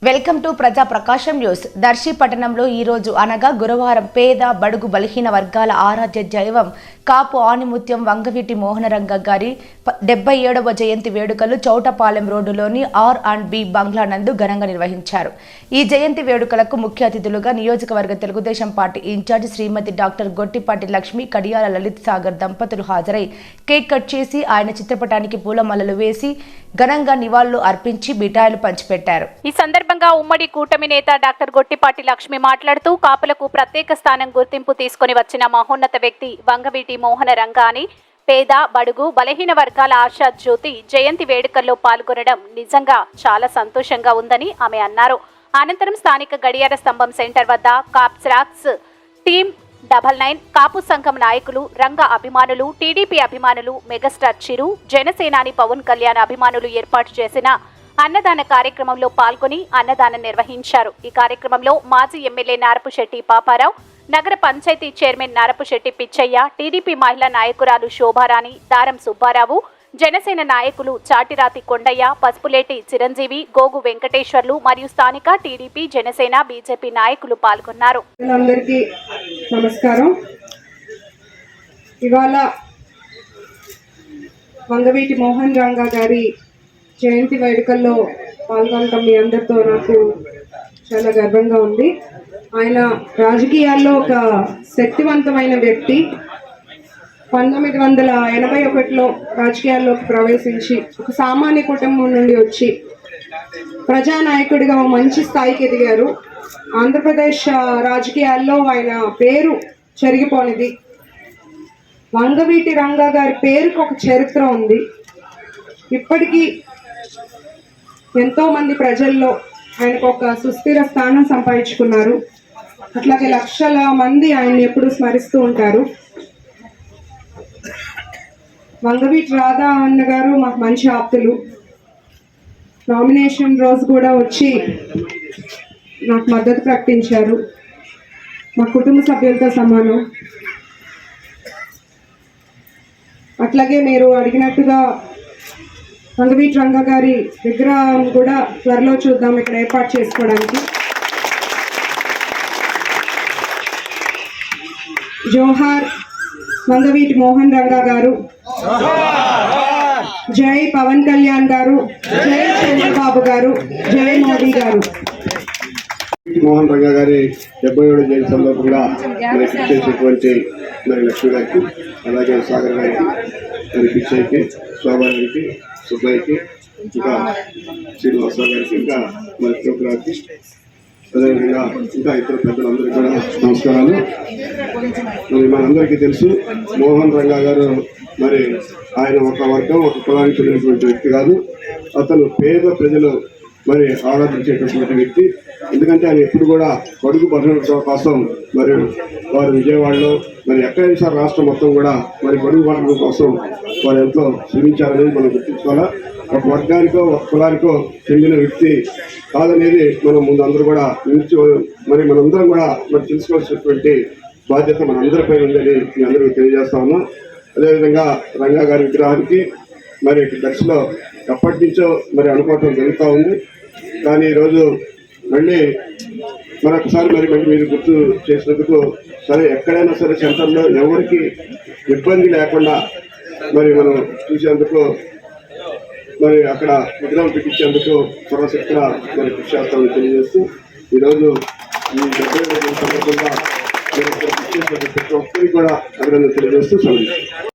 Welcome to ప్రజా ప్రకాశం news. Darsi పట్టణంలో ఈ రోజు అనగా గురువారం పేద బడుగు బలహీన వర్గాల ఆరాధ్య దైవం కాపు ఆణిముత్యం వంగవీటి మోహనరంగ గారి 77వ జయంతి వేడుకలు చౌటపాలెం రోడ్డులోని R&B బంగ్లా నందు ఘనంగా నిర్వహించారు. ఈ జయంతి వేడుకలకు ముఖ్య అతిథులుగా నియోజకవర్గ తెలుగుదేశం పార్టీ ఇన్ఛార్జ్ శ్రీమతి డాక్టర్ గొట్టిపాటి లక్ష్మి, కడియాల లలిత్ సాగర్ దంపతులు హాజరై కేక్ కట్ చేసి ఆయన చిత్రపటానికి పూలమాలలు వేసి ఘనంగా నివాళులు అర్పించి మిఠాయిలు పంచిపెట్టారు. ఈ సందర్భంగా ఉమ్మడి కూటమి నేత డాక్టర్ గొట్టిపాటి లక్ష్మి మాట్లాడుతూ కాపులకు ప్రత్యేక స్థానం గుర్తింపు తీసుకుని వచ్చిన మహోన్నత వ్యక్తి వంగవీటి మోహనరంగ అని పేద బడుగు బలహీన వర్గాల ఆశా జ్యోతి జయంతి వేడుకల్లో పాల్గొనడం నిజంగా చాలా సంతోషంగా ఉందని ఆమె అన్నారు. అనంతరం స్థానిక గడియార స్తంభం సెంటర్ వద్ద కాప్స్రాక్స్ టీమ్ 99 కాపు సంఘం నాయకులు, రంగ అభిమానులు, టీడీపీ అభిమానులు, మెగాస్టార్ చిరు, జనసేనాని పవన్ కళ్యాణ్ అభిమానులు ఏర్పాటు చేసిన అన్నదాన కార్యక్రమంలో పాల్గొని అన్నదానం నిర్వహించారు. ఈ కార్యక్రమంలో మాజీ ఎమ్మెల్యే నారపుశెట్టి పాపారావు, నగర పంచాయతీ చైర్మన్ నారపుశెట్టి పిచ్చయ్య, టీడీపీ మహిళా నాయకురాలు శోభారాణి, దారం సుబ్బారావు, జనసేన నాయకులు చాటిరాతి కొండయ్య, పసుపులేటి చిరంజీవి, గోగు వెంకటేశ్వర్లు మరియు స్థానిక టీడీపీ, జనసేన, బీజేపీ నాయకులు పాల్గొన్నారు. అందరికీ నమస్కారం. ఇవాళ వంగవీటి మోహన్ రంగ గారి జయంతి వేడుకల్లో పాల్గొనడం మీ అందరితో నాకు చాలా గర్వంగా ఉంది. ఆయన రాజకీయాల్లో ఒక శక్తివంతమైన వ్యక్తి. 1981లో రాజకీయాల్లోకి ప్రవేశించి ఒక సామాన్య కుటుంబం నుండి వచ్చి ప్రజానాయకుడిగా మంచి స్థాయికి ఎదిగారు. ఆంధ్రప్రదేశ్ రాజకీయాల్లో ఆయన పేరు చెరిగిపోనిది. వంగవీటి రంగ గారి పేరుకు ఒక చరిత్ర ఉంది. ఇప్పటికీ ఎంతో మంది ప్రజల్లో ఆయనకు ఒక సుస్థిర స్థానం సంపాదించుకున్నారు. అట్లాగే లక్షల మంది ఆయన్ని ఎప్పుడు స్మరిస్తూ ఉంటారు. వంగవీటి రాధా అన్న గారు మాకు మంచి ఆప్తులు. నామినేషన్ రోజు కూడా వచ్చి నాకు మద్దతు ప్రకటించారు. మా కుటుంబ సభ్యులతో సమానం. అట్లాగే మీరు అడిగినట్టుగా వంగవీటి రంగ గారి విగ్రహం కూడా త్వరలో చూద్దాం ఇక్కడ ఏర్పాటు చేసుకోవడానికి. జోహార్ వంగవీటి మోహన్ రంగ గారు, జై పవన్ కళ్యాణ్ గారు, జై చంద్రబాబు గారు, జై మోదీ గారు. మోహన్ రంగ గారి 77వ జయంతి సందర్భంగా చేసేటువంటి లక్ష్మి గారికి, అలాగే సాగర్ గారికి, పిచ్చయ్యకి, శోభారానికి, సుబ్బయ్యకి, ఇంకా శ్రీనివాసరావు గారికి, ఇంకా మరి తిరుపతికి, అదేవిధంగా ఇంకా ఇతర పెద్దలందరికీ కూడా నమస్కారాలు. మరి మనందరికీ తెలుసు మోహన్ రంగ గారు మరి ఆయన ఒక వర్గం ఒక కులానికి చెందినటువంటి వ్యక్తి కాదు. అతను పేద ప్రజలు మరి ఆరాధించేటటువంటి వ్యక్తి. ఎందుకంటే ఆయన ఎప్పుడు కూడా బడుగు బలహీన కోసం మరి వారు విజయవాడలో మరి ఎక్కడైనా సార్ రాష్ట్రం మొత్తం కూడా మరి బడుగు బలహీన కోసం వారు ఎంతో శ్రమించారనేది మనం గుర్తించుకోవాలా. ఒక వర్గానికో ఒక కులానికో చెందిన వ్యక్తి కాదనేది మనం ముందు అందరూ కూడా మరి మనందరం కూడా మరి తెలుసుకోవాల్సినటువంటి బాధ్యత మనందరిపై ఉందని మీ అందరికీ తెలియజేస్తా ఉన్నాం. అదేవిధంగా రంగా గారి విగ్రహానికి మరి దర్శలో ఎప్పటి నుంచో మరి అనుకోవటం జరుగుతూ ఉంది. కానీ ఈరోజు మళ్ళీ మరొకసారి మరి మీరు గుర్తు చేసినందుకు సరే ఎక్కడైనా సరే సెంటర్లో ఎవరికి ఇబ్బంది లేకుండా మరి మనం చూసేందుకు మరి అక్కడ విగ్రహం పెట్టించేందుకు సర్వశక్తిగా మరి కృషి చేస్తామని తెలియజేస్తూ ఈరోజు ఈ 70వ సందర్భంగా ప్రతి ఒక్కరికి కూడా అభినందన తెలియజేస్తూ సెలవు.